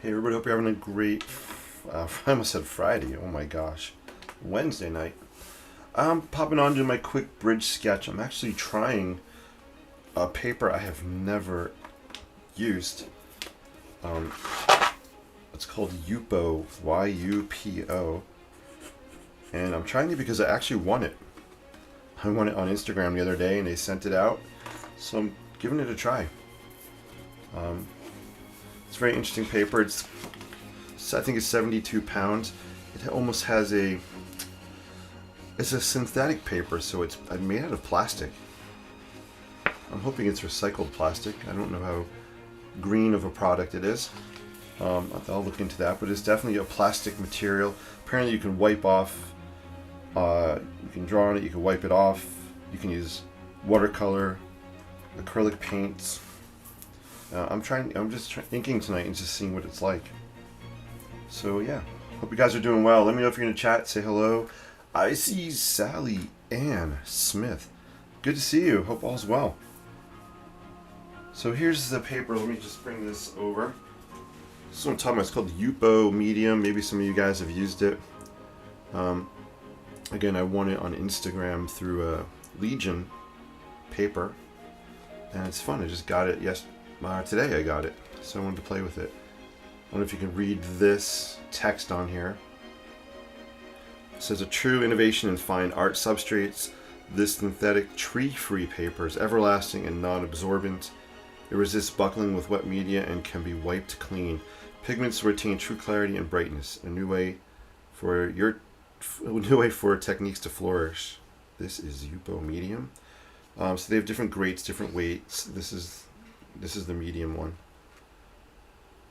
Hey everybody, hope you're having a great, I almost said Friday, oh my gosh, Wednesday night. I'm popping on to my quick bridge sketch. I'm actually trying a paper I have never used. It's called Yupo, Y-U-P-O. And I'm trying it because I actually won it. I won it on Instagram the other day and they sent it out. So I'm giving it a try. It's a very interesting paper. I think it's 72 pounds. It almost has it's a synthetic paper, so it's made out of plastic. I'm hoping it's recycled plastic. I don't know how green of a product it is. I'll look into that, but it's definitely a plastic material. Apparently you can wipe off, you can draw on it, you can wipe it off. You can use watercolor, acrylic paints. I'm just inking tonight and just seeing what it's like. So yeah, hope you guys are doing well. Let me know if you're gonna chat, say hello. I see Sally Ann Smith. Good to see you. Hope all's well. So here's the paper. Let me just bring this over. This is what I'm talking about. It's called Yupo Medium. Maybe some of you guys have used it. Again, I won it on Instagram through a Legion paper, and it's fun. I just got it today. I got it, so I wanted to play with it. I don't know if you can read this text on here. It says, a true innovation in fine art substrates, this synthetic tree-free paper is everlasting and non-absorbent. It resists buckling with wet media and can be wiped clean. Pigments retain true clarity and brightness. A new way for techniques to flourish. This is Yupo Medium. So they have different grades, different weights. This is the medium one.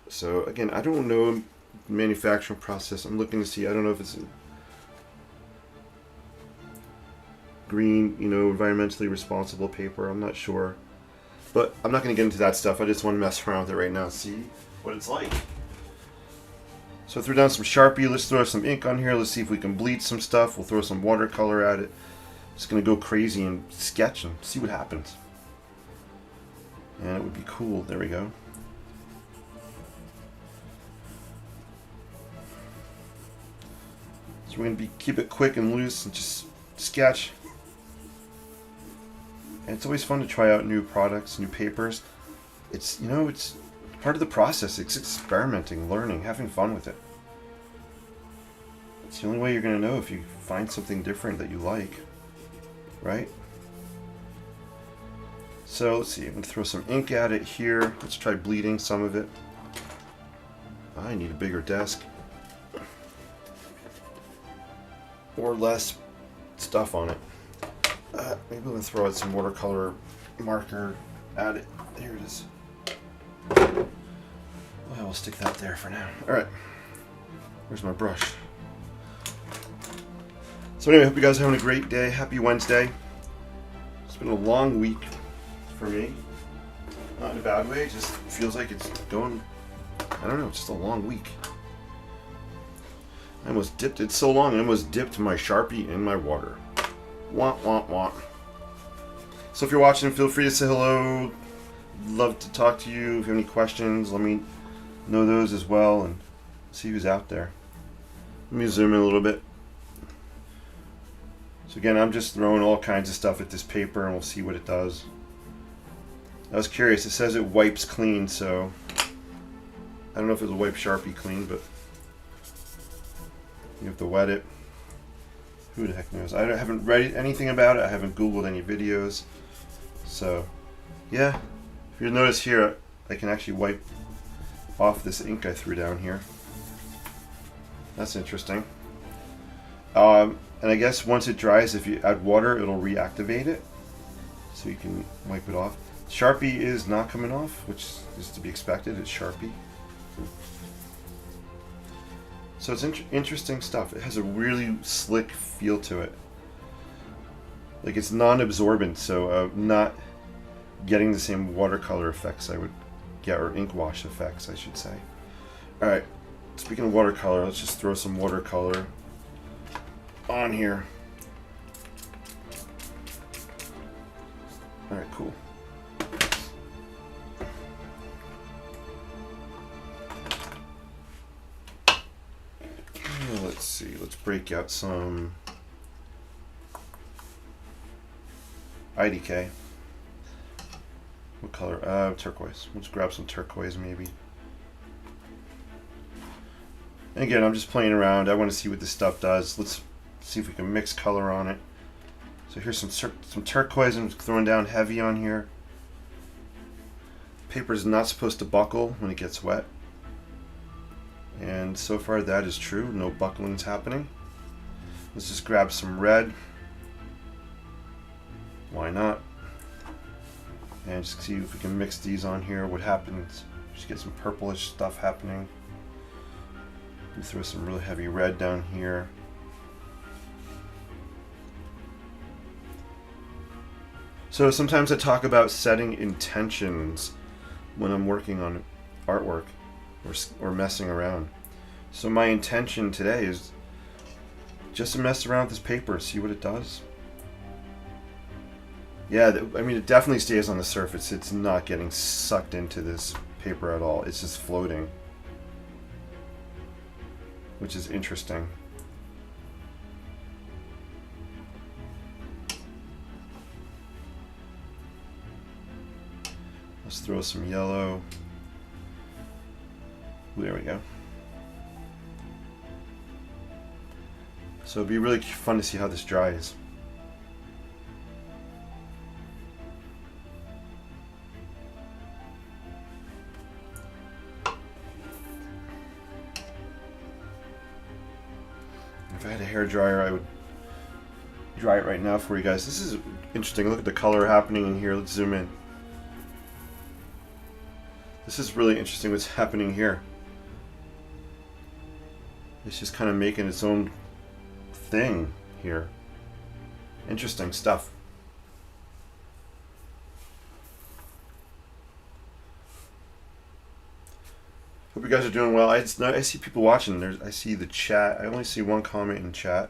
So again, I don't know manufacturing process. I'm looking to see. I don't know if it's green, environmentally responsible paper. I'm not sure, but I'm not going to get into that stuff. I just want to mess around with it right now and see what it's like. So I threw down some Sharpie. Let's throw some ink on here. Let's see if we can bleed some stuff. We'll throw some watercolor at it. Just going to go crazy and sketch and see what happens. And it would be cool. There we go. So we're going to keep it quick and loose and just sketch. And it's always fun to try out new products, new papers. It's part of the process. It's experimenting, learning, having fun with it. It's the only way you're going to know if you find something different that you like, right? So let's see, I'm going to throw some ink at it here. Let's try bleeding some of it. I need a bigger desk. Or less stuff on it. Maybe we'll throw out some watercolor marker at it. Here it is. Well, we'll stick that there for now. Alright. Where's my brush? So anyway, hope you guys are having a great day. Happy Wednesday. It's been a long week for me. Not in a bad way. It just feels like it's going, I don't know, just a long week. I almost dipped it so long, I almost dipped my Sharpie in my water. Wah, wah, wah. So if you're watching, feel free to say hello. Love to talk to you. If you have any questions, let me know those as well and see who's out there. Let me zoom in a little bit. So again, I'm just throwing all kinds of stuff at this paper and we'll see what it does. I was curious. It says it wipes clean, so I don't know if it'll wipe Sharpie clean, but you have to wet it. Who the heck knows? I haven't read anything about it. I haven't Googled any videos. So, yeah. If you notice here, I can actually wipe off this ink I threw down here. That's interesting. And I guess once it dries, if you add water, it'll reactivate it. So you can wipe it off. Sharpie is not coming off, which is to be expected. It's Sharpie. So it's interesting stuff. It has a really slick feel to it. Like it's non-absorbent, so not getting the same watercolor effects I would get, or ink wash effects, I should say. Alright, speaking of watercolor, let's just throw some watercolor on here. Alright, cool. let's see. Let's break out some IDK. What color? Turquoise. Let's grab some turquoise maybe. And again, I'm just playing around. I want to see what this stuff does. Let's see if we can mix color on it. So here's some turquoise I'm throwing down heavy on here. Paper is not supposed to buckle when it gets wet. And so far that is true. No buckling's happening. Let's just grab some red. Why not? And just see if we can mix these on here. What happens? Just get some purplish stuff happening. We throw some really heavy red down here. So sometimes I talk about setting intentions when I'm working on artwork or messing around. So my intention today is just to mess around with this paper, see what it does. Yeah, I mean, it definitely stays on the surface. It's not getting sucked into this paper at all. It's just floating, which is interesting. Let's throw some yellow. There we go. So it'd be really fun to see how this dries. If I had a hair dryer, I would dry it right now for you guys. This is interesting. Look at the color happening in here. Let's zoom in. This is really interesting what's happening here. It's just kind of making its own thing here. Interesting stuff. Hope you guys are doing well. I see people watching. I see the chat. I only see one comment in chat.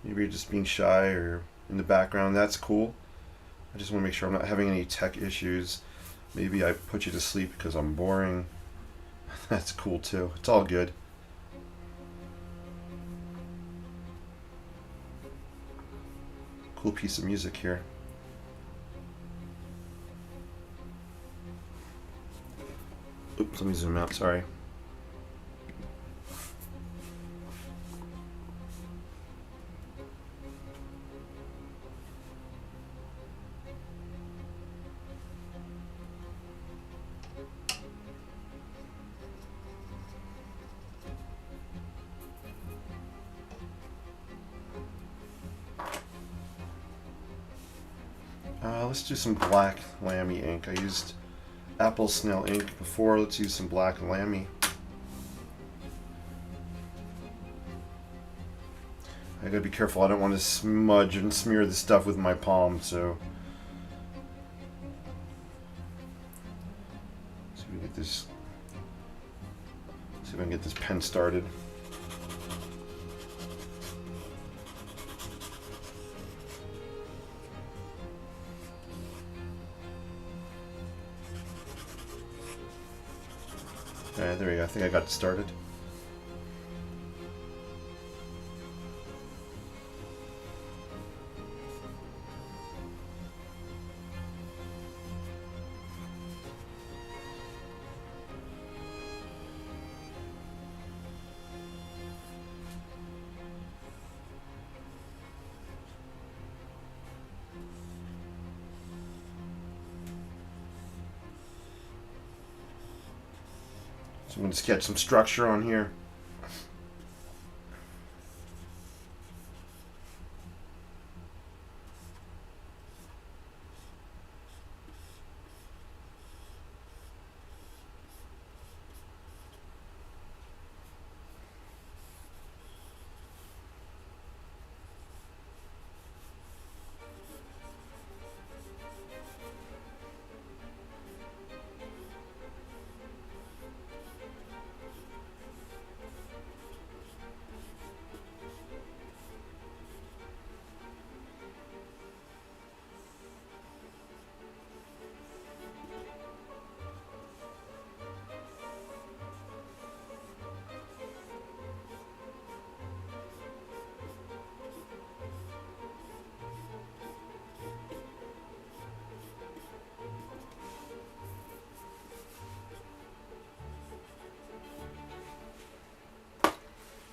Maybe you're just being shy or in the background. That's cool. I just want to make sure I'm not having any tech issues. Maybe I put you to sleep because I'm boring. That's cool too. It's all good. Cool piece of music here. Oops, let me zoom out, sorry. Let's do some black Lamy ink. I used Apple Snail ink before. Let's use some black Lamy. I gotta be careful. I don't want to smudge and smear the stuff with my palm, so. See if we can get this. See if I can get this pen started. Alright, there we go. I think I got it started. So I'm going to sketch some structure on here.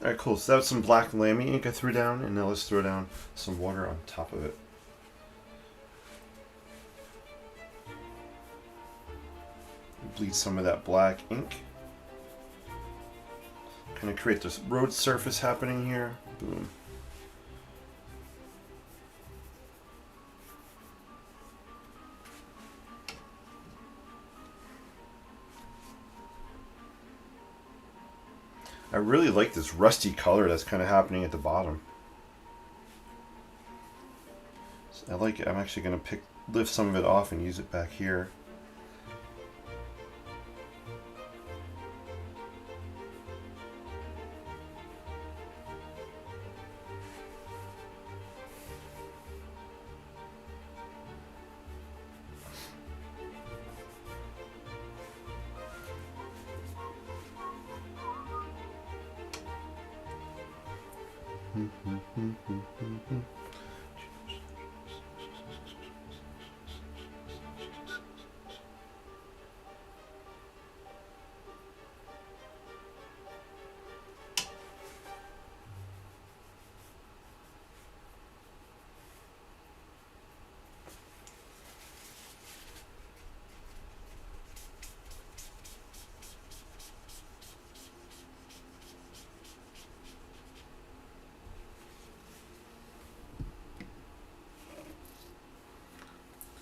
Alright, cool. So that was some black Lamy ink I threw down, and now let's throw down some water on top of it. Bleed some of that black ink. Kind of create this road surface happening here. Boom. I really like this rusty color that's kind of happening at the bottom. So I like it. I'm actually going to lift some of it off and use it back here.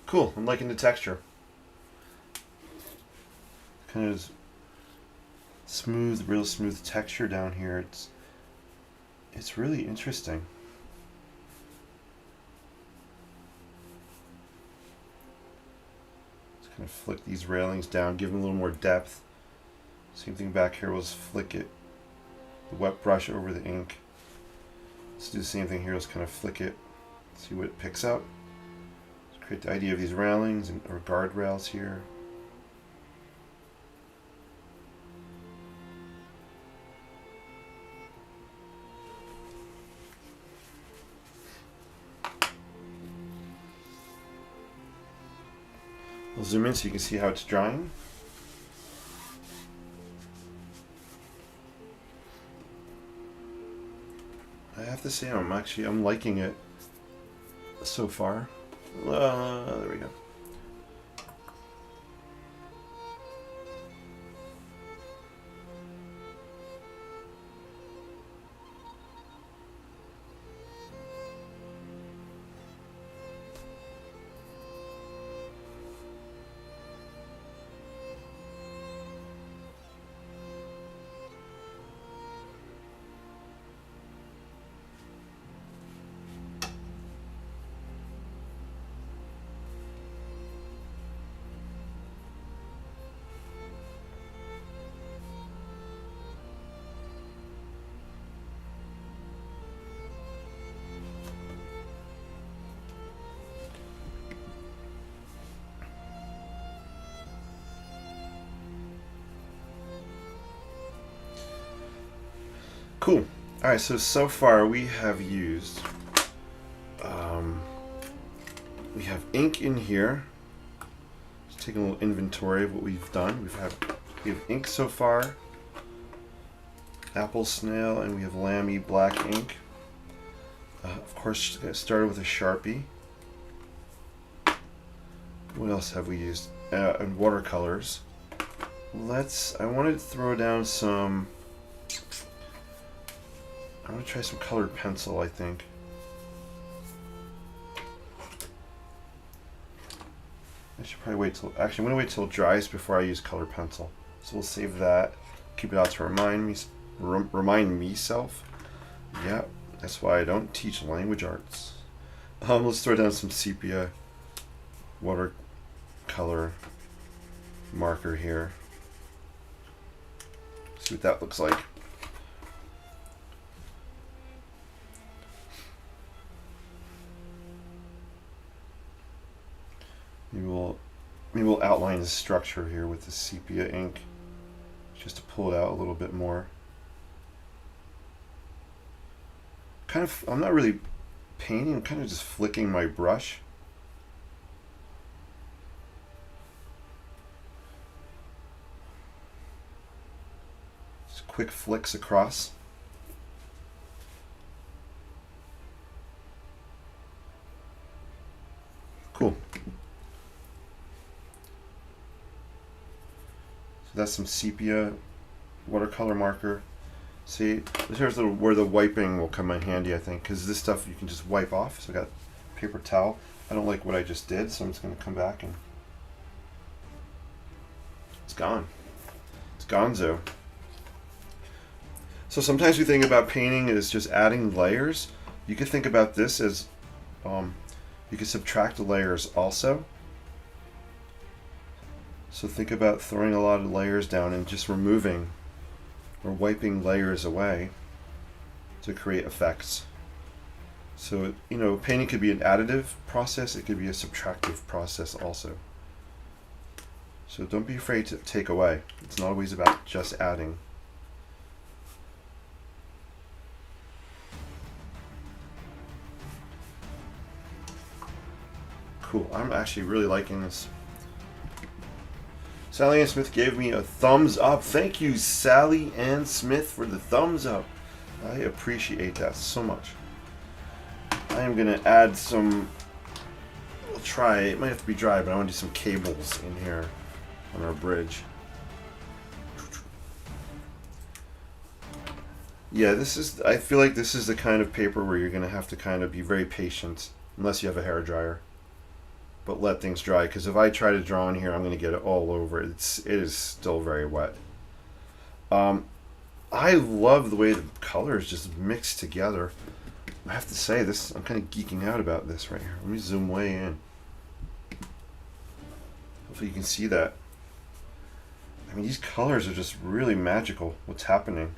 Cool, I'm liking the texture. Kind of smooth, real smooth texture down here. It's really interesting. Just kind of flick these railings down, give them a little more depth. Same thing back here, we'll just flick it, the wet brush over the ink. Let's do the same thing here, let's kind of flick it, see what it picks up. Create the idea of these railings or guardrails here. I'll zoom in so you can see how it's drying. I have to say I'm liking it so far. There we go. Cool. Alright, so far we have used, we have ink in here. Just taking a little inventory of what we've done. We have ink so far, apple snail, and we have Lamy black ink. Of course, started with a Sharpie. What else have we used? And watercolors. I wanted to throw down some. I'm going to try some colored pencil, I think. I should probably wait till... Actually, I'm going to wait till it dries before I use colored pencil. So we'll save that. Keep it out to remind me-self. Yeah, that's why I don't teach language arts. Let's throw down some sepia watercolor marker here. See what that looks like. Maybe we'll outline the structure here with the sepia ink, just to pull it out a little bit more. I'm not really painting, I'm kind of just flicking my brush. Just quick flicks across. That's some sepia watercolor marker. See, here's where the wiping will come in handy, I think, because this stuff you can just wipe off. So I got paper towel. I don't like what I just did, so I'm just going to come back and it's gone. It's gonzo. So sometimes we think about painting as just adding layers. You could think about this as you could subtract layers also. So think about throwing a lot of layers down and just removing or wiping layers away to create effects. So, you know, painting could be an additive process, it could be a subtractive process also. So don't be afraid to take away. It's not always about just adding. Cool, I'm actually really liking this. Sally Ann Smith gave me a thumbs up. Thank you, Sally Ann Smith, for the thumbs up. I appreciate that so much. I am going to add some, I'll try, it might have to be dry, but I want to do some cables in here on our bridge. Yeah, I feel like this is the kind of paper where you're going to have to kind of be very patient, unless you have a hair dryer. But let things dry, because if I try to draw in here, I'm going to get it all over. It is still very wet. I love the way the colors just mix together. I have to say, I'm kind of geeking out about this right here. Let me zoom way in. Hopefully you can see that. I mean, these colors are just really magical. What's happening?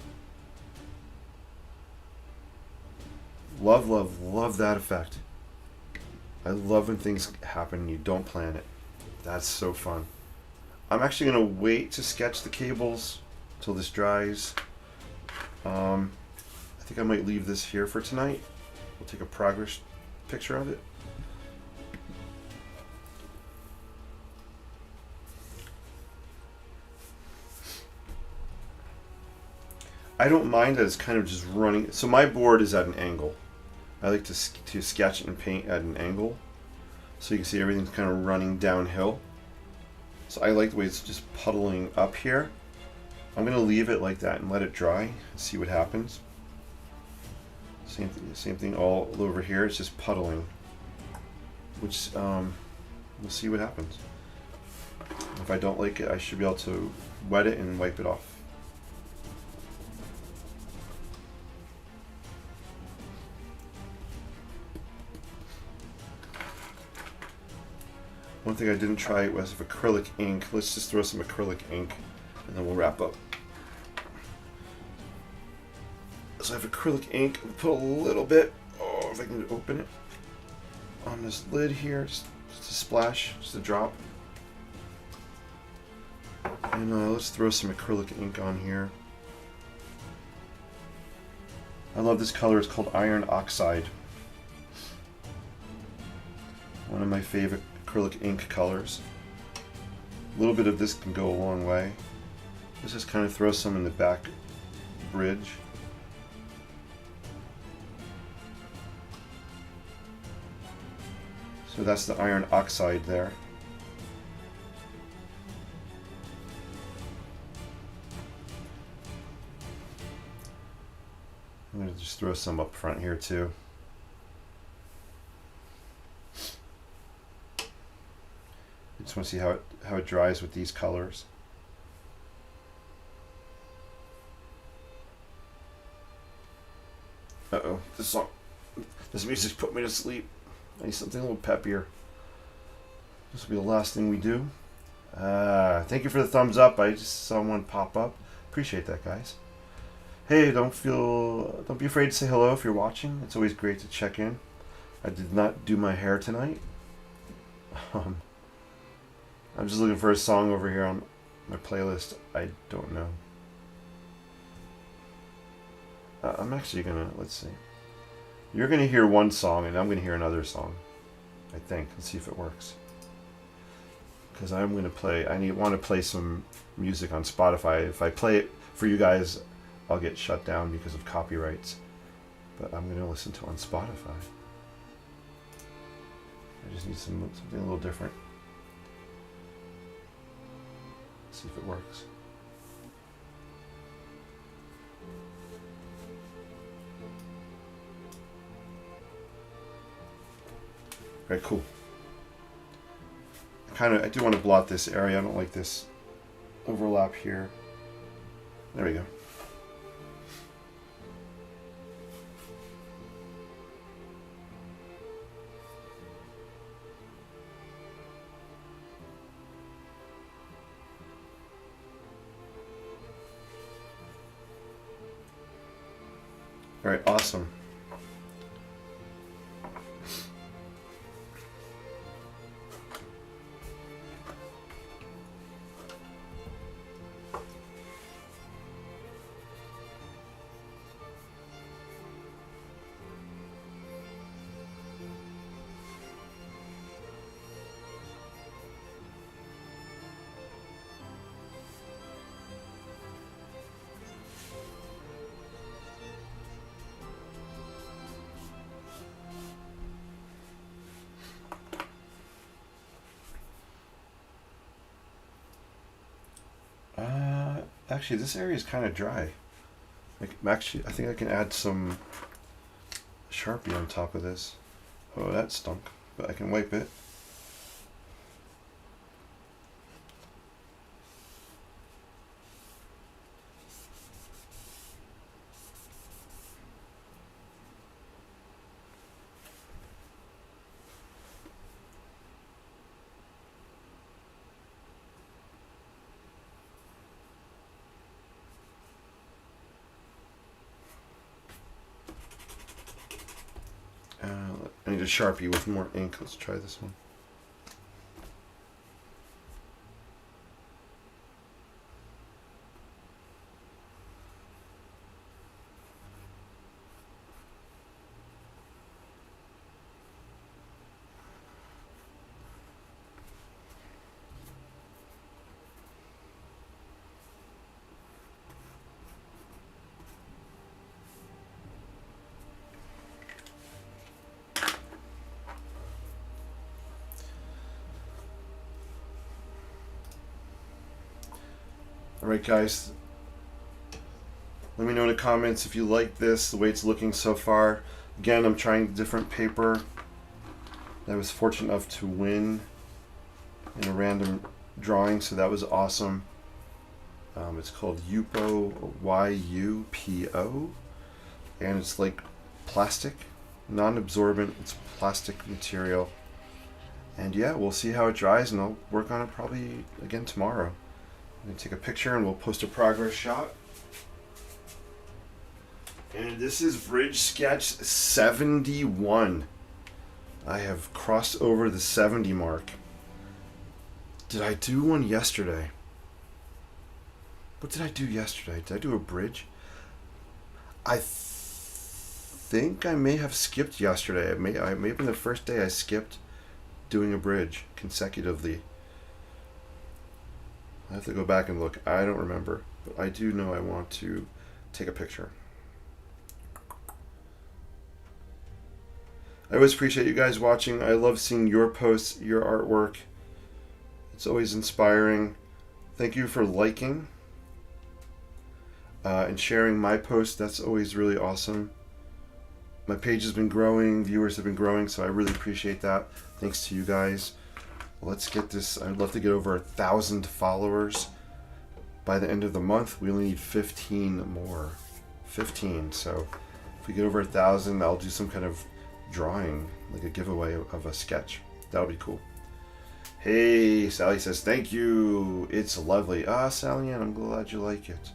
Love, love, love that effect. I love when things happen and you don't plan it. That's so fun. I'm actually going to wait to sketch the cables until this dries. I think I might leave this here for tonight. We'll take a progress picture of it. I don't mind that it's kind of just running. So my board is at an angle. I like to sketch and paint at an angle, so you can see everything's kind of running downhill. So I like the way it's just puddling up here. I'm going to leave it like that and let it dry and see what happens. Same thing all over here. It's just puddling, which we'll see what happens. If I don't like it, I should be able to wet it and wipe it off. One thing I didn't try was acrylic ink. Let's just throw some acrylic ink and then we'll wrap up. So I have acrylic ink. I'll put a little bit, if I can open it, on this lid here. Just a splash, just a drop. And let's throw some acrylic ink on here. I love this color. It's called Iron Oxide. One of my favorite acrylic ink colors. A little bit of this can go a long way. Let's just kind of throw some in the back bridge. So that's the iron oxide there. I'm going to just throw some up front here too. I just want to see how it dries with these colors. Uh-oh, this music's put me to sleep. I need something a little peppier. This will be the last thing we do. Thank you for the thumbs up. I just saw one pop up. Appreciate that, guys. Hey, don't be afraid to say hello if you're watching. It's always great to check in. I did not do my hair tonight. I'm just looking for a song over here on my playlist. I don't know. I'm actually gonna, let's see. You're gonna hear one song and I'm gonna hear another song. I think. Let's see if it works. Because I'm gonna play, want to play some music on Spotify. If I play it for you guys, I'll get shut down because of copyrights. But I'm gonna listen to it on Spotify. I just need something a little different. See if it works. Very cool. I do want to blot this area. I don't like this overlap here. There we go. All right, awesome. Actually, this area is kind of dry. Actually, I think I can add some Sharpie on top of this. Oh, that stunk, but I can wipe it. I need a Sharpie with more ink. Let's try this one. Alright guys, let me know in the comments if you like this, the way it's looking so far. Again, I'm trying different paper. I was fortunate enough to win in a random drawing, so that was awesome. It's called Yupo, Y-U-P-O, and it's like plastic, non-absorbent, it's plastic material. And yeah, we'll see how it dries, and I'll work on it probably again tomorrow. I'm going to take a picture and we'll post a progress shot. And this is Bridge Sketch 71. I have crossed over the 70 mark. Did I do one yesterday? What did I do yesterday? Did I do a bridge? I think I may have skipped yesterday. It may have been the first day I skipped doing a bridge consecutively. I have to go back and look. I don't remember, but I do know I want to take a picture. I always appreciate you guys watching. I love seeing your posts, your artwork. It's always inspiring. Thank you for liking and sharing my posts. That's always really awesome. My page has been growing, viewers have been growing, so I really appreciate that. Thanks to you guys. Let's get this. I'd love to get over 1,000 followers by the end of the month. We only need 15 more. 15. So if we get over 1,000, I'll do some kind of drawing, like a giveaway of a sketch. That'll be cool. Hey, Sally says, thank you. It's lovely. Sally Ann, I'm glad you like it.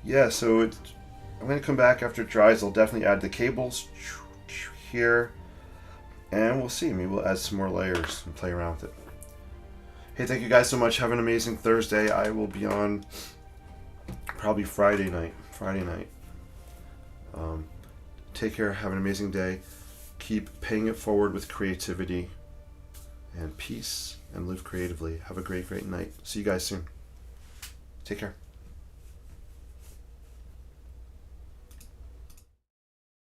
Yeah, so I'm going to come back after it dries. I'll definitely add the cables here. And we'll see. Maybe we'll add some more layers and play around with it. Hey, thank you guys so much. Have an amazing Thursday. I will be on probably Friday night. Take care. Have an amazing day. Keep paying it forward with creativity and peace, and live creatively. Have a great, great night. See you guys soon. Take care.